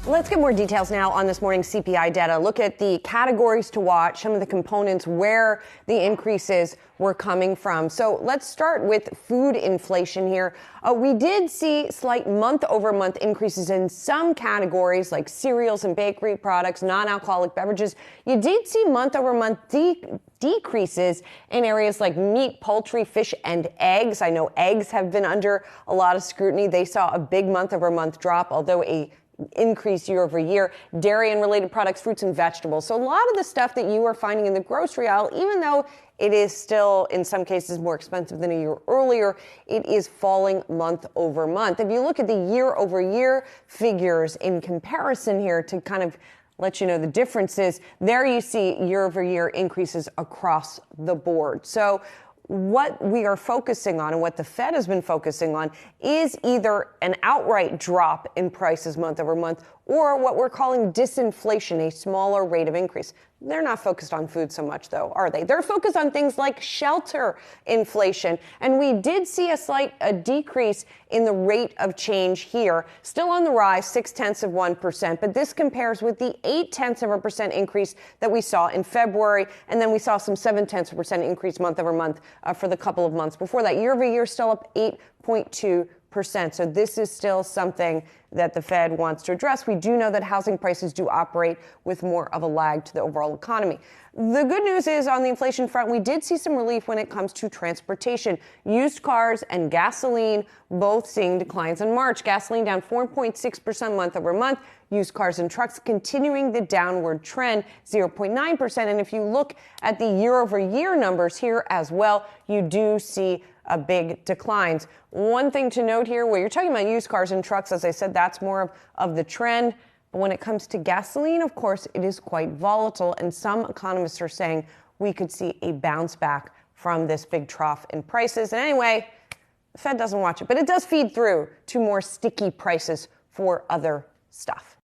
Let's get more details now on this morning's CPI data. Look at the categories to watch, some of the components where the increases were coming from. So let's start with food inflation here. We did see slight month-over-month increases in some categories like cereals and bakery products, non-alcoholic beverages. You did see month-over-month decreases in areas like meat, poultry, fish, and eggs. I know eggs have been under a lot of scrutiny. They saw a big month-over-month drop, although a increase year over year. Dairy and related products, fruits and vegetables. So a lot of the stuff that you are finding in the grocery aisle, even though it is still in some cases more expensive than a year earlier, it is falling month over month. If you look at the year over year figures in comparison here to kind of let you know the differences, there you see year over year increases across the board. So what we are focusing on and what the Fed has been focusing on is either an outright drop in prices month over month or what we're calling disinflation, a smaller rate of increase. They're not focused on food so much, though, are they? They're focused on things like shelter inflation. And we did see a slight decrease in the rate of change here. Still on the rise, 0.6%. But this compares with the 0.8% increase that we saw in February. And then we saw some 0.7% increase month over month for the couple of months before that. Year over year, still up 8.2%. So this is still something that the Fed wants to address. We do know that housing prices do operate with more of a lag to the overall economy. The good news is on the inflation front, we did see some relief when it comes to transportation. Used cars and gasoline both seeing declines in March. Gasoline down 4.6% month over month. Used cars and trucks continuing the downward trend, 0.9%. And if you look at the year over year numbers here as well, you do see a big declines. One thing to note here, where you're talking about used cars and trucks, as I said, that's more of the trend. But when it comes to gasoline, of course, it is quite volatile. And some economists are saying we could see a bounce back from this big trough in prices. And anyway, the Fed doesn't watch it, but it does feed through to more sticky prices for other stuff.